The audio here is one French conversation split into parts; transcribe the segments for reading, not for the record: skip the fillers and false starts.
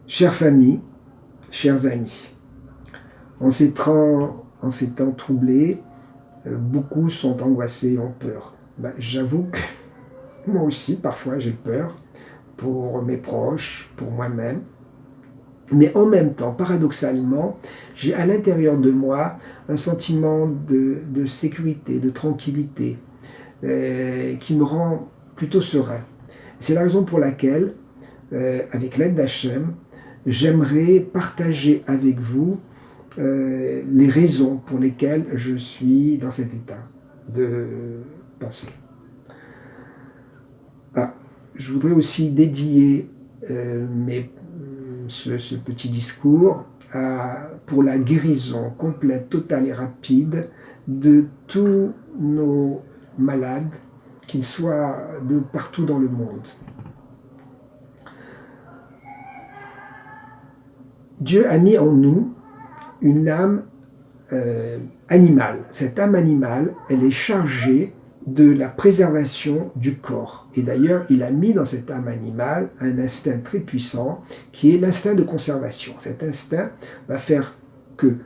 Chère famille, chers amis, en ces temps troublés, beaucoup sont angoissés et ont peur. J'avoue que moi aussi, parfois, j'ai peur pour mes proches, pour moi-même. Mais en même temps, paradoxalement, j'ai à l'intérieur de moi un sentiment de sécurité, de tranquillité, qui me rend plutôt serein. C'est la raison pour laquelle, avec l'aide d'Hachem, j'aimerais partager avec vous les raisons pour lesquelles je suis dans cet état de pensée. Ah, je voudrais aussi dédier ce petit discours pour la guérison complète, totale et rapide de tous nos malades, qu'ils soient de partout dans le monde. Dieu a mis en nous une âme animale. Cette âme animale, elle est chargée de la préservation du corps. Et d'ailleurs, il a mis dans cette âme animale un instinct très puissant qui est l'instinct de conservation. Cet instinct va faire que,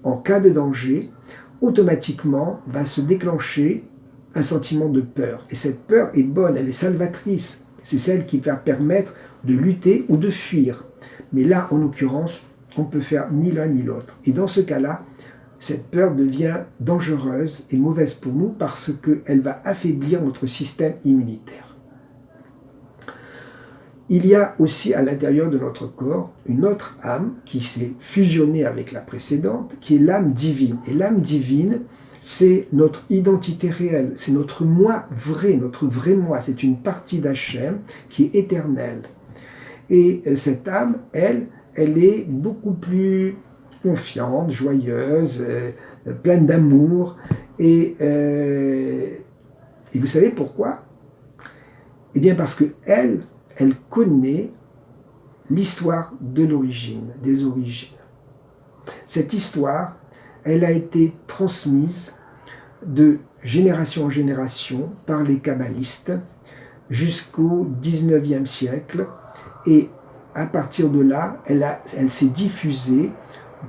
en cas de danger, automatiquement va se déclencher un sentiment de peur. Et cette peur est bonne, elle est salvatrice. C'est celle qui va permettre de lutter ou de fuir. Mais là, en l'occurrence, on ne peut faire ni l'un ni l'autre. Et dans ce cas-là, cette peur devient dangereuse et mauvaise pour nous parce qu'elle va affaiblir notre système immunitaire. Il y a aussi à l'intérieur de notre corps une autre âme qui s'est fusionnée avec la précédente, qui est l'âme divine. Et l'âme divine, c'est notre identité réelle, c'est notre moi vrai, notre vrai moi. C'est une partie d'Hachem qui est éternelle. Et cette âme, elle est beaucoup plus confiante, joyeuse, pleine d'amour. Et vous savez pourquoi? Eh bien parce qu'elle connaît l'histoire de l'origine, des origines. Cette histoire, elle a été transmise de génération en génération par les kabbalistes jusqu'au 19e siècle. Et à partir de là, elle s'est diffusée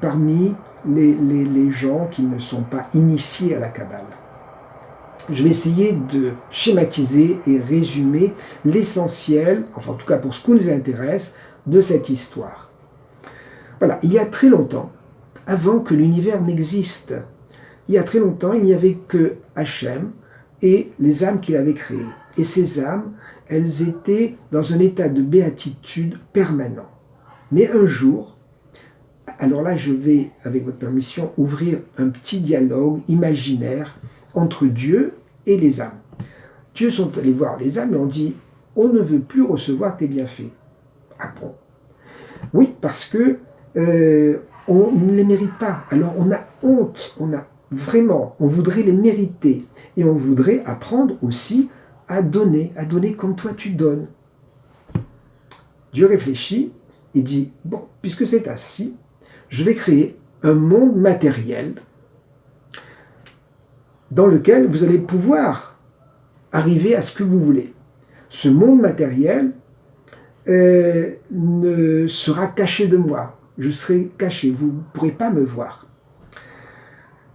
parmi les gens qui ne sont pas initiés à la Kabbale. Je vais essayer de schématiser et résumer l'essentiel, enfin en tout cas pour ce qui nous intéresse, de cette histoire. Voilà, il y a très longtemps, avant que l'univers n'existe, il y a très longtemps, il n'y avait que Hachem et les âmes qu'il avait créées. Et ces âmes, elles étaient dans un état de béatitude permanent. Mais un jour, alors là je vais, avec votre permission, ouvrir un petit dialogue imaginaire entre Dieu et les âmes. Dieu sont allés voir les âmes et ont dit « On ne veut plus recevoir tes bienfaits. » Ah bon? Oui, parce que on ne les mérite pas. Alors on a honte, on voudrait les mériter. Et on voudrait apprendre aussi à donner comme toi tu donnes. Dieu réfléchit et dit, bon, puisque c'est ainsi, je vais créer un monde matériel dans lequel vous allez pouvoir arriver à ce que vous voulez. Ce monde matériel ne sera caché de moi. Je serai caché, vous ne pourrez pas me voir.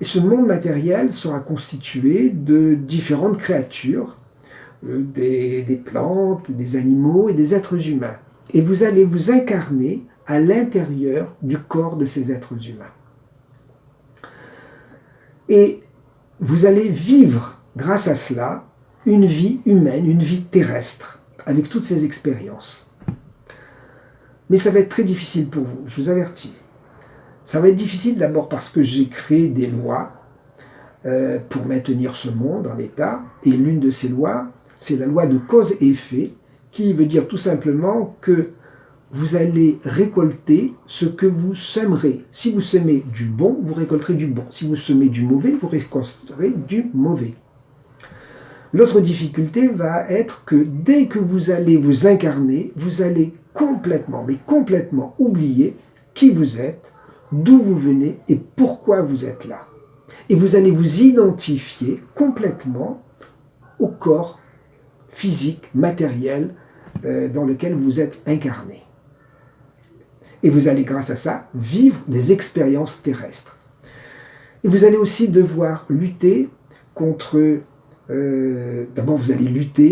Et ce monde matériel sera constitué de différentes créatures, des plantes, des animaux et des êtres humains. Et vous allez vous incarner à l'intérieur du corps de ces êtres humains. Et vous allez vivre, grâce à cela, une vie humaine, une vie terrestre, avec toutes ces expériences. Mais ça va être très difficile pour vous, je vous avertis. Ça va être difficile d'abord parce que j'ai créé des lois pour maintenir ce monde en état, et l'une de ces lois, c'est la loi de cause et effet, qui veut dire tout simplement que vous allez récolter ce que vous sèmerez. Si vous semez du bon, vous récolterez du bon. Si vous semez du mauvais, vous récolterez du mauvais. L'autre difficulté va être que dès que vous allez vous incarner, vous allez complètement, mais complètement oublier qui vous êtes, d'où vous venez et pourquoi vous êtes là. Et vous allez vous identifier complètement au corps physique, matériel, dans lequel vous êtes incarné. Et vous allez, grâce à ça, vivre des expériences terrestres. Et vous allez aussi devoir lutter contre... D'abord, vous allez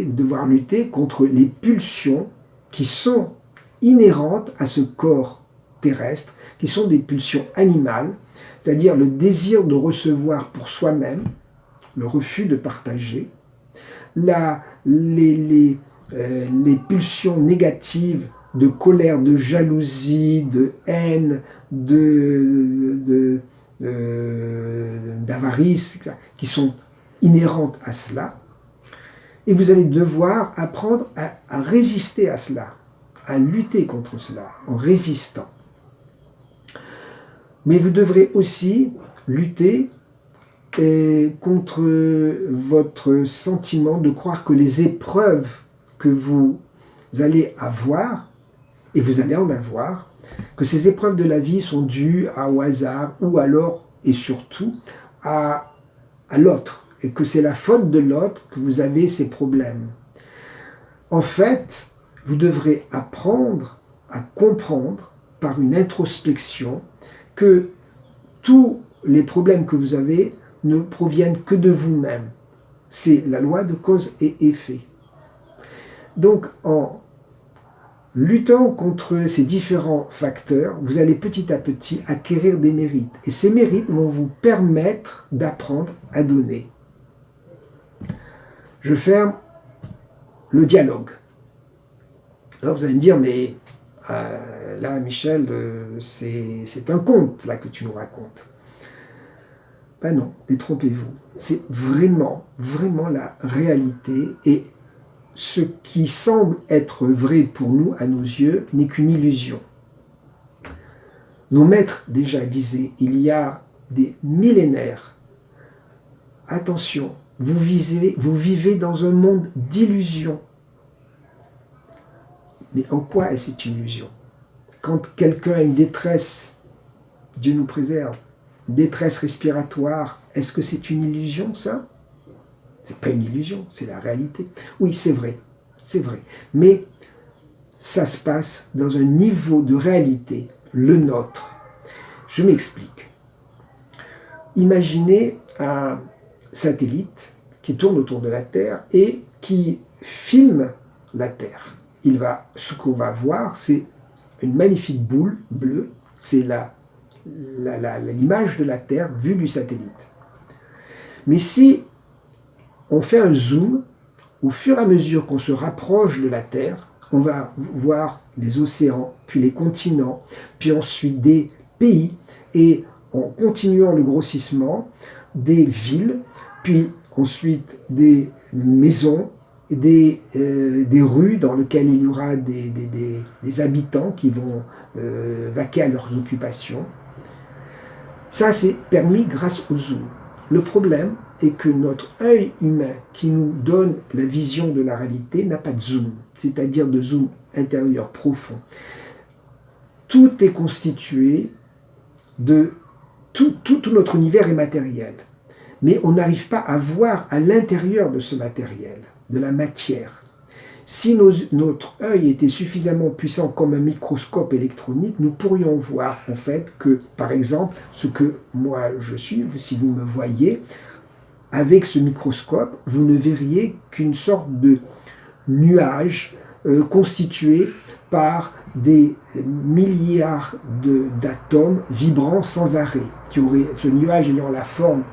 devoir lutter contre les pulsions qui sont inhérentes à ce corps terrestre, qui sont des pulsions animales, c'est-à-dire le désir de recevoir pour soi-même, le refus de partager, les pulsions négatives de colère, de jalousie, de haine, d'avarice, qui sont inhérentes à cela. Et vous allez devoir apprendre à résister à cela, à lutter contre cela, en résistant. Mais vous devrez aussi lutter contre votre sentiment de croire que les épreuves que vous allez avoir, et vous allez en avoir, que ces épreuves de la vie sont dues au hasard ou alors, et surtout, à l'autre, et que c'est la faute de l'autre que vous avez ces problèmes. En fait, vous devrez apprendre à comprendre par une introspection que tous les problèmes que vous avez ne proviennent que de vous-même. C'est la loi de cause et effet. Donc, en luttant contre ces différents facteurs, vous allez petit à petit acquérir des mérites. Et ces mérites vont vous permettre d'apprendre à donner. Je ferme le dialogue. Alors vous allez me dire, mais là, Michel, c'est un conte là que tu nous racontes. Ben non, détrompez-vous. C'est vraiment, vraiment la réalité. Et ce qui semble être vrai pour nous, à nos yeux, n'est qu'une illusion. Nos maîtres déjà disaient, il y a des millénaires, attention, vous vivez dans un monde d'illusions. Mais en quoi est-ce une illusion? Quand quelqu'un a une détresse, Dieu nous préserve, détresse respiratoire, est-ce que c'est une illusion, ça? C'est pas une illusion, c'est la réalité. Oui, c'est vrai. Mais ça se passe dans un niveau de réalité, le nôtre. Je m'explique. Imaginez un satellite qui tourne autour de la Terre et qui filme la Terre. Ce qu'on va voir, c'est une magnifique boule bleue, c'est l'image de la Terre vue du satellite. Mais si on fait un zoom, au fur et à mesure qu'on se rapproche de la Terre, on va voir les océans, puis les continents, puis ensuite des pays, et en continuant le grossissement, des villes, puis ensuite des maisons, des rues dans lesquelles il y aura des habitants qui vont vaquer à leurs occupations. Ça, c'est permis grâce au zoom. Le problème est que notre œil humain qui nous donne la vision de la réalité n'a pas de zoom, c'est-à-dire de zoom intérieur profond. Tout est constitué de... Tout notre univers est matériel. Mais on n'arrive pas à voir à l'intérieur de ce matériel, de la matière. Si notre œil était suffisamment puissant comme un microscope électronique, nous pourrions voir en fait que, par exemple, ce que moi je suis, si vous me voyez, avec ce microscope, vous ne verriez qu'une sorte de nuage constitué par des milliards d'atomes vibrant sans arrêt, ce nuage ayant la forme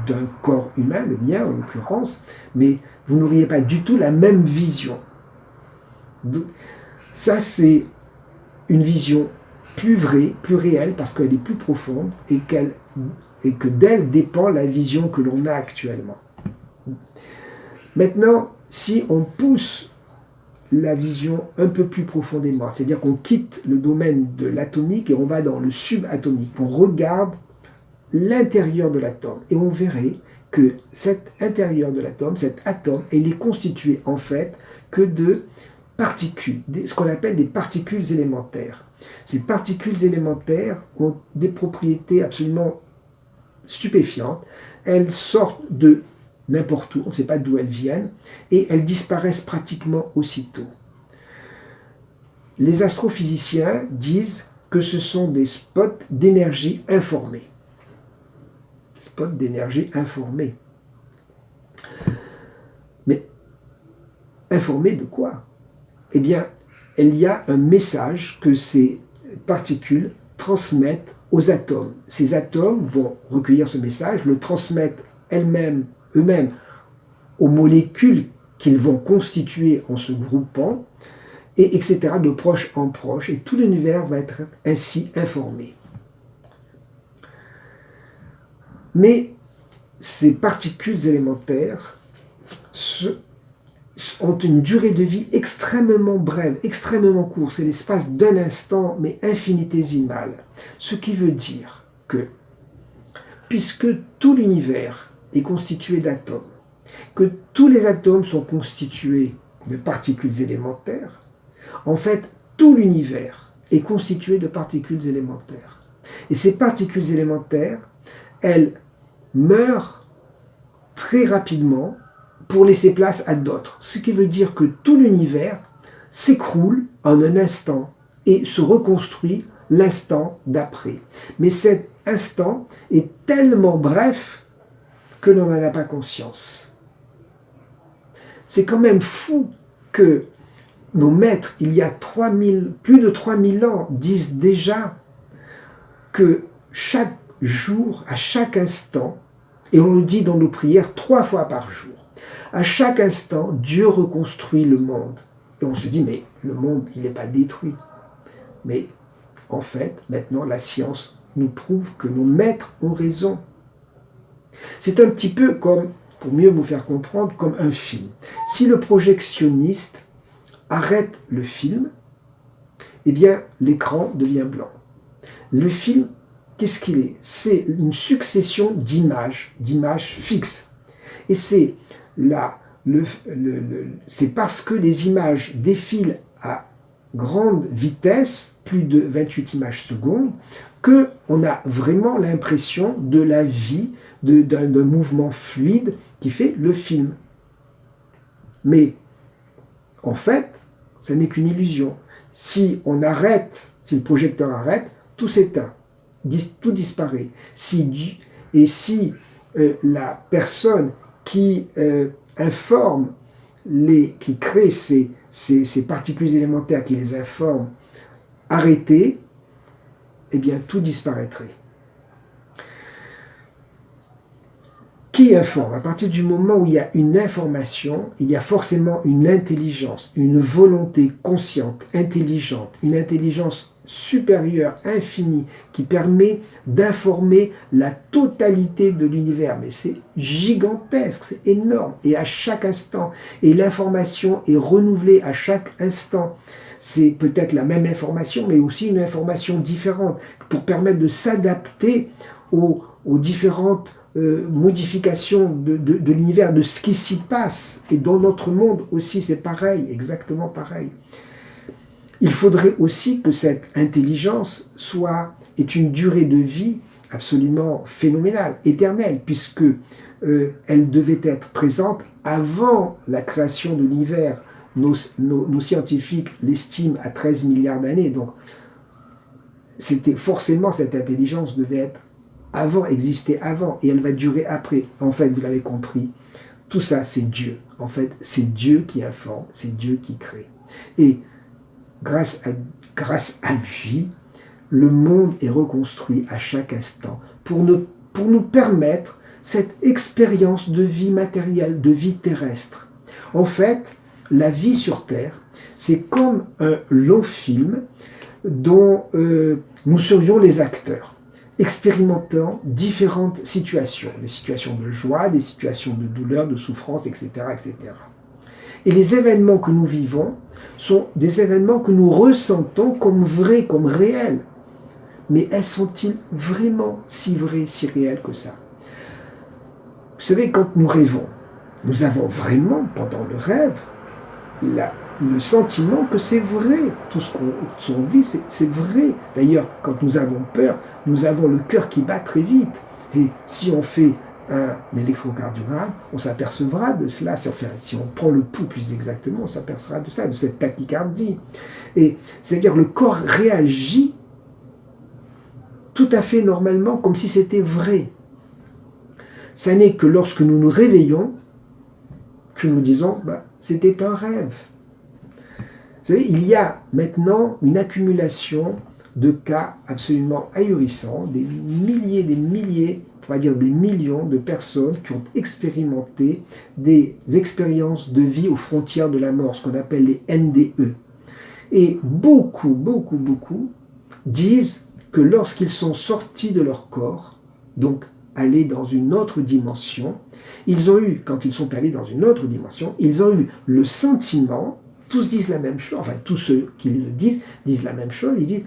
d'un corps humain, le mien en l'occurrence, mais vous n'auriez pas du tout la même vision. Ça, c'est une vision plus vraie, plus réelle, parce qu'elle est plus profonde et que d'elle dépend la vision que l'on a actuellement. Maintenant, si on pousse la vision un peu plus profondément, c'est-à-dire qu'on quitte le domaine de l'atomique et on va dans le subatomique, on regarde l'intérieur de l'atome, et on verrait que cet intérieur de l'atome, cet atome, il est constitué en fait que de particules, ce qu'on appelle des particules élémentaires. Ces particules élémentaires ont des propriétés absolument stupéfiantes. Elles sortent de n'importe où, on ne sait pas d'où elles viennent, et elles disparaissent pratiquement aussitôt. Les astrophysiciens disent que ce sont des spots d'énergie informée. Spots d'énergie informée. Mais informée de quoi? Eh bien, il y a un message que ces particules transmettent aux atomes. Ces atomes vont recueillir ce message, le transmettre eux-mêmes aux molécules qu'ils vont constituer en se groupant, et etc., de proche en proche, et tout l'univers va être ainsi informé. Mais ces particules élémentaires ont une durée de vie extrêmement brève, extrêmement courte, c'est l'espace d'un instant, mais infinitésimal. Ce qui veut dire que, puisque tout l'univers est constitué d'atomes, que tous les atomes sont constitués de particules élémentaires, en fait, tout l'univers est constitué de particules élémentaires. Et ces particules élémentaires, elles meurent très rapidement pour laisser place à d'autres. Ce qui veut dire que tout l'univers s'écroule en un instant et se reconstruit l'instant d'après. Mais cet instant est tellement bref que l'on n'en a pas conscience. C'est quand même fou que nos maîtres, il y a plus de 3000 ans, disent déjà que chaque jour, à chaque instant, et on le dit dans nos prières 3 fois par jour, à chaque instant, Dieu reconstruit le monde. Et on se dit, mais le monde, il n'est pas détruit. Mais en fait, maintenant, la science nous prouve que nos maîtres ont raison. C'est un petit peu comme, pour mieux vous faire comprendre, comme un film. Si le projectionniste arrête le film, eh bien, l'écran devient blanc. Le film, qu'est-ce qu'il est? C'est une succession d'images fixes. Et c'est c'est parce que les images défilent à grande vitesse, plus de 28 images secondes, qu'on a vraiment l'impression de la vie, d'un mouvement fluide qui fait le film. Mais en fait, ce n'est qu'une illusion. Si on arrête, si le projecteur arrête, tout s'éteint, tout disparaît. Si la personne qui informe, qui crée ces particules élémentaires, qui les informe, arrêtées, eh bien tout disparaîtrait. Qui informe? À partir du moment où il y a une information, il y a forcément une intelligence, une volonté consciente, intelligente, une intelligence supérieure, infinie, qui permet d'informer la totalité de l'univers. Mais c'est gigantesque, c'est énorme, et à chaque instant, et l'information est renouvelée à chaque instant. C'est peut-être la même information, mais aussi une information différente, pour permettre de s'adapter aux différentes modifications de l'univers, de ce qui s'y passe. Et dans notre monde aussi, c'est pareil, exactement pareil. Il faudrait aussi que cette intelligence ait une durée de vie absolument phénoménale, éternelle, puisque elle devait être présente avant la création de l'univers. Nos scientifiques l'estiment à 13 milliards d'années, donc forcément cette intelligence devait exister avant, et elle va durer après. En fait, vous l'avez compris, tout ça c'est Dieu. En fait, c'est Dieu qui informe, c'est Dieu qui crée. Et grâce à lui, le monde est reconstruit à chaque instant pour nous permettre cette expérience de vie matérielle, de vie terrestre. En fait, la vie sur Terre, c'est comme un long film dont nous serions les acteurs, expérimentant différentes situations, des situations de joie, des situations de douleur, de souffrance, etc., etc. Et les événements que nous vivons sont des événements que nous ressentons comme vrais, comme réels. Mais sont-ils vraiment si vrais, si réels que ça? Vous savez, quand nous rêvons, nous avons vraiment, pendant le rêve, le sentiment que c'est vrai. Tout ce qu'on vit, c'est vrai. D'ailleurs, quand nous avons peur, nous avons le cœur qui bat très vite. Et si on fait un électrocardiogramme, on s'apercevra de cela. Si on prend le pouls plus exactement, on s'apercevra de ça, de cette tachycardie. Et c'est-à-dire le corps réagit tout à fait normalement, comme si c'était vrai. Ça n'est que lorsque nous nous réveillons que nous disons c'était un rêve. Vous savez, il y a maintenant une accumulation de cas absolument ahurissants, des milliers, on va dire des millions de personnes qui ont expérimenté des expériences de vie aux frontières de la mort, ce qu'on appelle les NDE. Et beaucoup disent que lorsqu'ils sont sortis de leur corps, donc allés dans une autre dimension, quand ils sont allés dans une autre dimension, ils ont eu le sentiment, tous disent la même chose, enfin tous ceux qui le disent la même chose, ils disent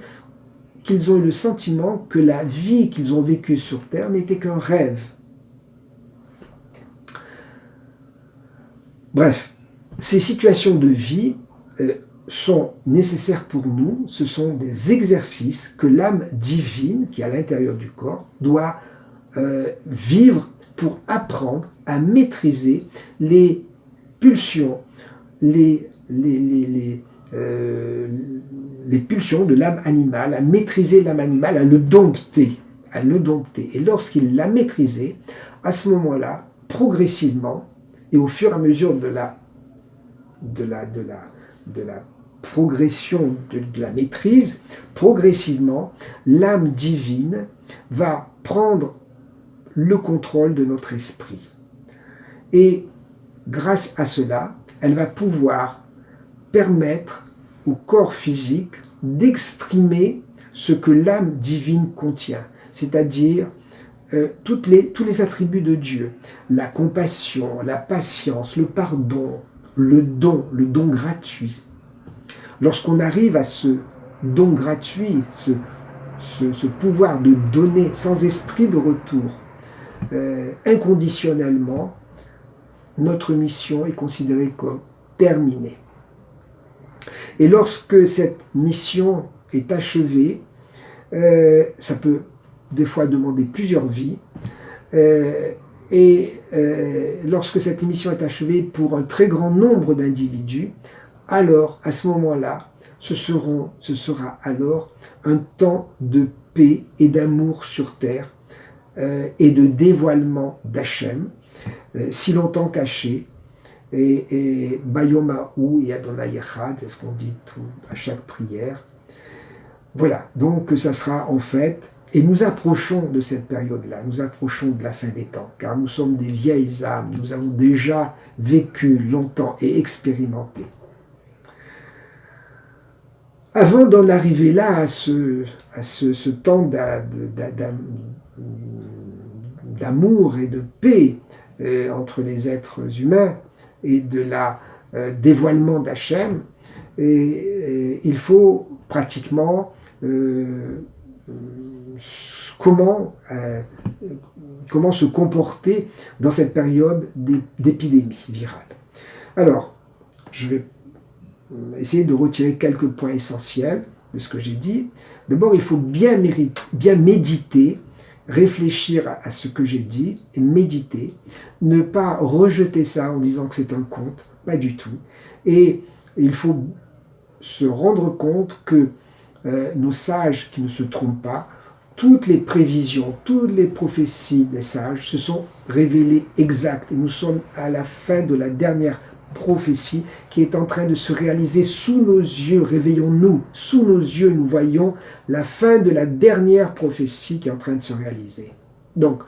qu'ils ont eu le sentiment que la vie qu'ils ont vécue sur Terre n'était qu'un rêve. Bref, ces situations de vie sont nécessaires pour nous, ce sont des exercices que l'âme divine, qui est à l'intérieur du corps, doit vivre pour apprendre à maîtriser les pulsions, les pulsions de l'âme animale, à maîtriser l'âme animale, à le dompter. Et lorsqu'il l'a maîtrisé, à ce moment-là, progressivement, et au fur et à mesure de la progression de la maîtrise, progressivement, l'âme divine va prendre le contrôle de notre esprit. Et grâce à cela, elle va pouvoir permettre au corps physique d'exprimer ce que l'âme divine contient, c'est-à-dire tous les attributs de Dieu, la compassion, la patience, le pardon, le don gratuit. Lorsqu'on arrive à ce don gratuit, ce pouvoir de donner sans esprit de retour, inconditionnellement, notre mission est considérée comme terminée. Et lorsque cette mission est achevée, ça peut des fois demander plusieurs vies, lorsque cette mission est achevée pour un très grand nombre d'individus, alors à ce moment-là, ce sera alors un temps de paix et d'amour sur terre, et de dévoilement d'Hachem, si longtemps caché, et Bayomahu et Adonai Echad, c'est ce qu'on dit à chaque prière. Voilà, donc ça sera en fait, et nous approchons de cette période-là, nous approchons de la fin des temps, car nous sommes des vieilles âmes, nous avons déjà vécu longtemps et expérimenté. Avant d'en arriver là, à ce temps d'amour et de paix entre les êtres humains et de la dévoilement d'Hachem, il faut pratiquement comment se comporter dans cette période d'épidémie virale. Alors, je vais essayer de retirer quelques points essentiels de ce que j'ai dit. D'abord, il faut bien méditer, réfléchir à ce que j'ai dit et méditer, ne pas rejeter ça en disant que c'est un conte, pas du tout. Et il faut se rendre compte que nos sages qui ne se trompent pas, toutes les prévisions, toutes les prophéties des sages se sont révélées exactes. Et nous sommes à la fin de la dernière prophétie qui est en train de se réaliser sous nos yeux. Réveillons-nous, sous nos yeux, nous voyons la fin de la dernière prophétie qui est en train de se réaliser. Donc,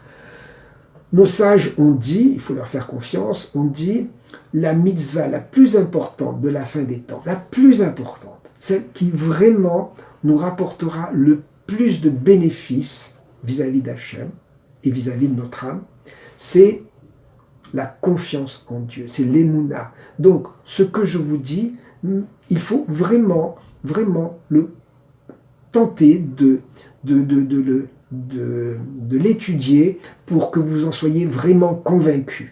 nos sages ont dit, il faut leur faire confiance, ont dit la mitzvah la plus importante de la fin des temps, la plus importante, celle qui vraiment nous rapportera le plus de bénéfices vis-à-vis d'Hachem et vis-à-vis de notre âme, c'est la confiance en Dieu, c'est l'émouna. Donc, ce que je vous dis, il faut vraiment le tenter de l'étudier pour que vous en soyez vraiment convaincus.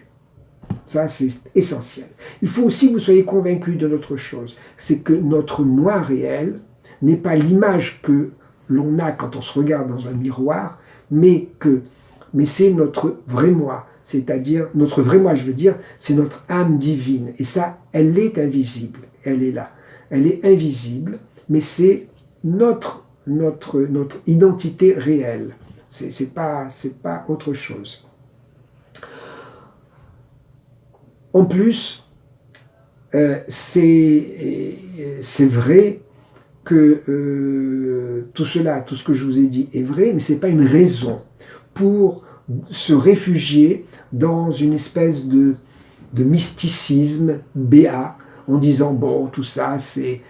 Ça, c'est essentiel. Il faut aussi que vous soyez convaincus de notre chose, c'est que notre moi réel n'est pas l'image que l'on a quand on se regarde dans un miroir, mais c'est notre vrai moi. C'est-à-dire, notre vrai moi, je veux dire, c'est notre âme divine. Et ça, elle est invisible. Elle est là. Elle est invisible, mais c'est notre notre identité réelle. C'est pas autre chose. En plus, c'est vrai que tout cela, tout ce que je vous ai dit est vrai, mais ce n'est pas une raison pour se réfugier dans une espèce de mysticisme béat, en disant, bon, tout ça, c'est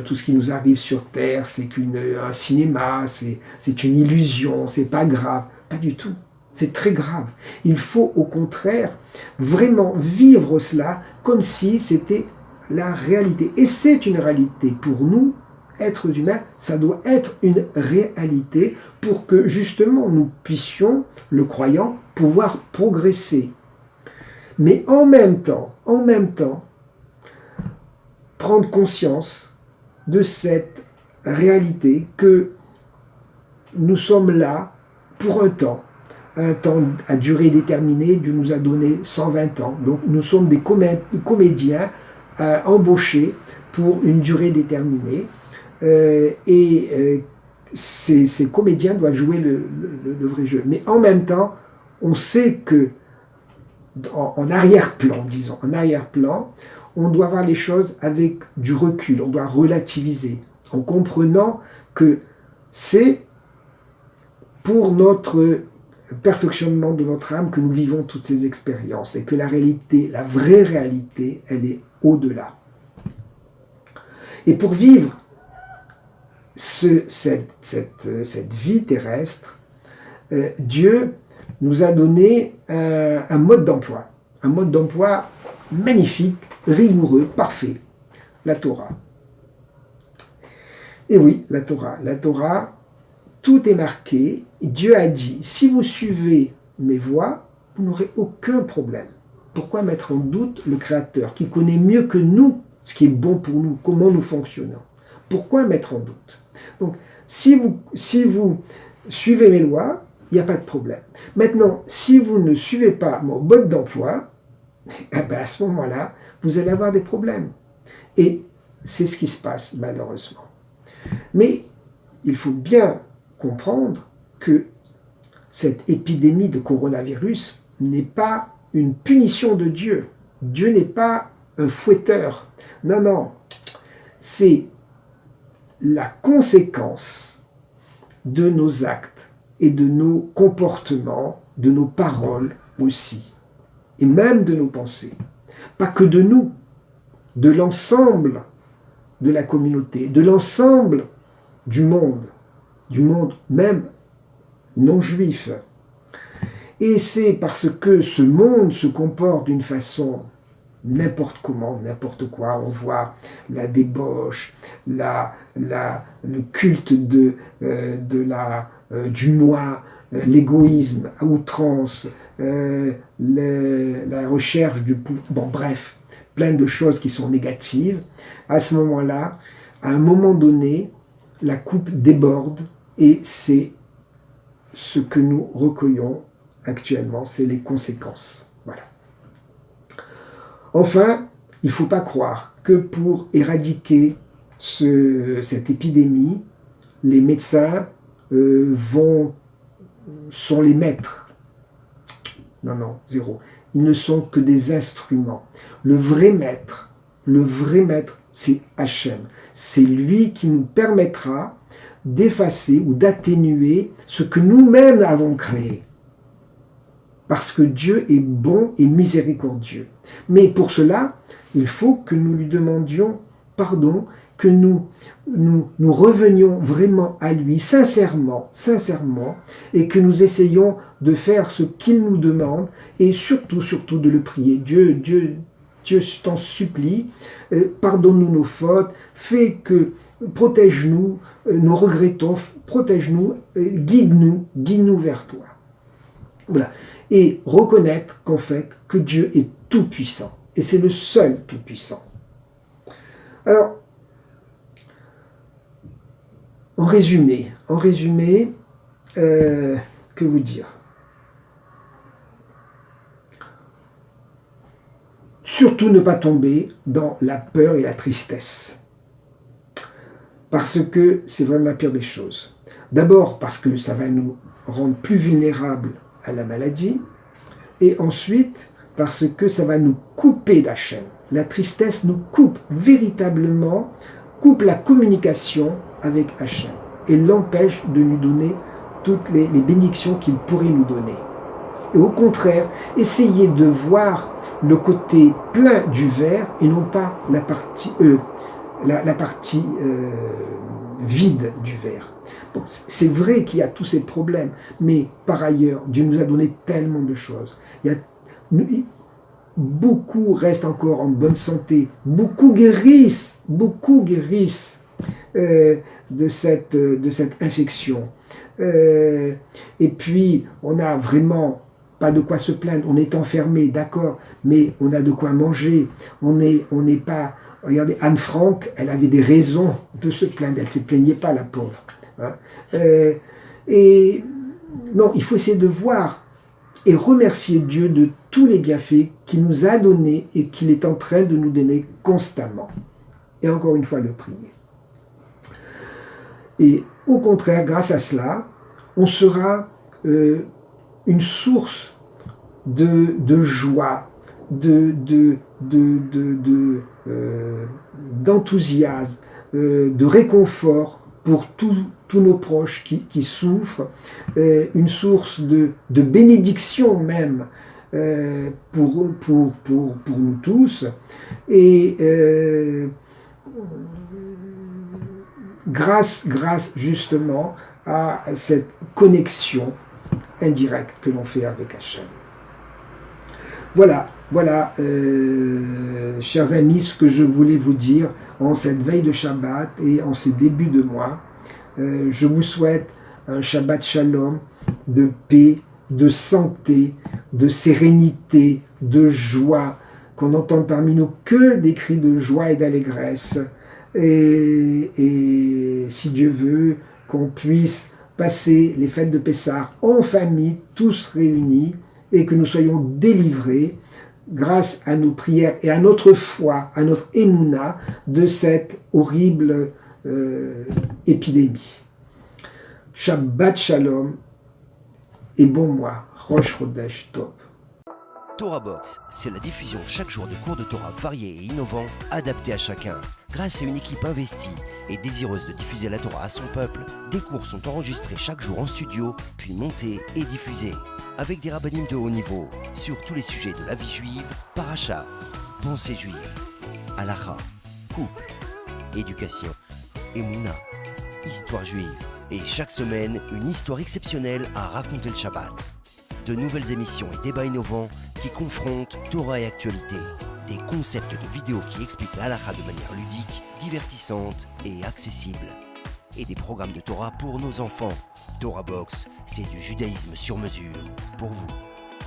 tout ce qui nous arrive sur Terre, c'est qu'un cinéma, c'est une illusion, c'est pas grave. Pas du tout. C'est très grave. Il faut au contraire vraiment vivre cela comme si c'était la réalité. Et c'est une réalité pour nous, êtres humains, ça doit être une réalité pour que justement nous puissions, le croyant, pouvoir progresser. Mais en même temps, prendre conscience de cette réalité que nous sommes là pour un temps à durée déterminée. Dieu nous a donné 120 ans. Donc nous sommes des comédiens embauchés pour une durée déterminée. Ces comédiens doivent jouer le vrai jeu. Mais en même temps, on sait que en arrière-plan, disons, en arrière-plan, on doit voir les choses avec du recul, on doit relativiser, en comprenant que c'est pour notre perfectionnement de notre âme que nous vivons toutes ces expériences et que la réalité, la vraie réalité, elle est au-delà. Et pour vivre cette vie terrestre, Dieu nous a donné un mode d'emploi magnifique, rigoureux, parfait, la Torah. Et oui, la Torah, tout est marqué. Dieu a dit, si vous suivez mes voies, vous n'aurez aucun problème. Pourquoi mettre en doute le Créateur, qui connaît mieux que nous ce qui est bon pour nous, comment nous fonctionnons? Pourquoi mettre en doute? Donc, si vous suivez mes lois, il n'y a pas de problème. Maintenant, si vous ne suivez pas mon mode d'emploi, à ce moment-là, vous allez avoir des problèmes. Et c'est ce qui se passe, malheureusement. Mais il faut bien comprendre que cette épidémie de coronavirus n'est pas une punition de Dieu. Dieu n'est pas un fouetteur. Non, c'est la conséquence de nos actes et de nos comportements, de nos paroles aussi, et même de nos pensées. Pas que de nous, de l'ensemble de la communauté, de l'ensemble du monde même non juif. Et c'est parce que ce monde se comporte d'une façon n'importe comment, n'importe quoi. On voit la débauche, le culte du moi, l'égoïsme à outrance, la recherche du pouvoir. Bon, bref, plein de choses qui sont négatives. À ce moment-là, à un moment donné, la coupe déborde et c'est ce que nous recueillons actuellement, c'est les conséquences. Voilà. Enfin, il ne faut pas croire que pour éradiquer cette épidémie, les médecins sont les maîtres. Non, zéro. Ils ne sont que des instruments. Le vrai maître, c'est Hachem. C'est lui qui nous permettra d'effacer ou d'atténuer ce que nous-mêmes avons créé. Parce que Dieu est bon et miséricordieux. Mais pour cela, il faut que nous lui demandions pardon, que nous revenions vraiment à lui, sincèrement, et que nous essayions de faire ce qu'il nous demande, et surtout de le prier. Dieu, je t'en supplie, pardonne-nous nos fautes, protège-nous, nous regrettons, protège-nous, guide-nous vers toi. Voilà. Et reconnaître qu'en fait, que Dieu est tout-puissant. Et c'est le seul tout-puissant. Alors, en résumé, que vous dire? Surtout ne pas tomber dans la peur et la tristesse. parce que c'est vraiment la pire des choses. D'abord parce que ça va nous rendre plus vulnérables à la maladie, et ensuite parce que ça va nous couper d'Hachem. La tristesse nous coupe véritablement, coupe la communication avec Hachem et l'empêche de nous donner toutes les bénédictions qu'il pourrait nous donner. Et au contraire, essayez de voir le côté plein du verre et non pas la partie vide du verre. Bon, c'est vrai qu'il y a tous ces problèmes, mais par ailleurs, Dieu nous a donné tellement de choses. Beaucoup restent encore en bonne santé, beaucoup guérissent de cette infection. Et puis, on n'a vraiment pas de quoi se plaindre. On est enfermé, d'accord, mais on a de quoi manger. On n'est pas... Regardez, Anne Frank, elle avait des raisons de se plaindre. Elle ne se plaignait pas, la pauvre. Hein. Et non, il faut essayer de voir et remercier Dieu de tous les bienfaits qu'il nous a donnés et qu'il est en train de nous donner constamment. Et encore une fois, le prier. Et au contraire, grâce à cela, on sera une source de joie, d'enthousiasme, de réconfort pour tous nos proches qui souffrent, une source de bénédiction même pour nous tous. Et grâce justement à cette connexion indirecte que l'on fait avec Hachem. Voilà, chers amis, ce que je voulais vous dire en cette veille de Shabbat et en ces débuts de mois. Je vous souhaite un Shabbat Shalom de paix, de santé, de sérénité, de joie, qu'on n'entende parmi nous que des cris de joie et d'allégresse. Et si Dieu veut, qu'on puisse passer les fêtes de Pessah en famille, tous réunis, et que nous soyons délivrés grâce à nos prières et à notre foi, à notre émouna de cette horrible épidémie. Shabbat Shalom et bon mois. Rosh Chodesh Tov. Torah Box, c'est la diffusion chaque jour de cours de Torah variés et innovants, adaptés à chacun. Grâce à une équipe investie et désireuse de diffuser la Torah à son peuple, des cours sont enregistrés chaque jour en studio, puis montés et diffusés. Avec des rabbinim de haut niveau, sur tous les sujets de la vie juive, paracha, pensée juive, halakha, couple, éducation, émouna, histoire juive. Et chaque semaine, une histoire exceptionnelle à raconter le Shabbat. De nouvelles émissions et débats innovants qui confrontent Torah et actualité. Des concepts de vidéos qui expliquent la halakha de manière ludique, divertissante et accessible. Et des programmes de Torah pour nos enfants. Torah Box, c'est du judaïsme sur mesure pour vous.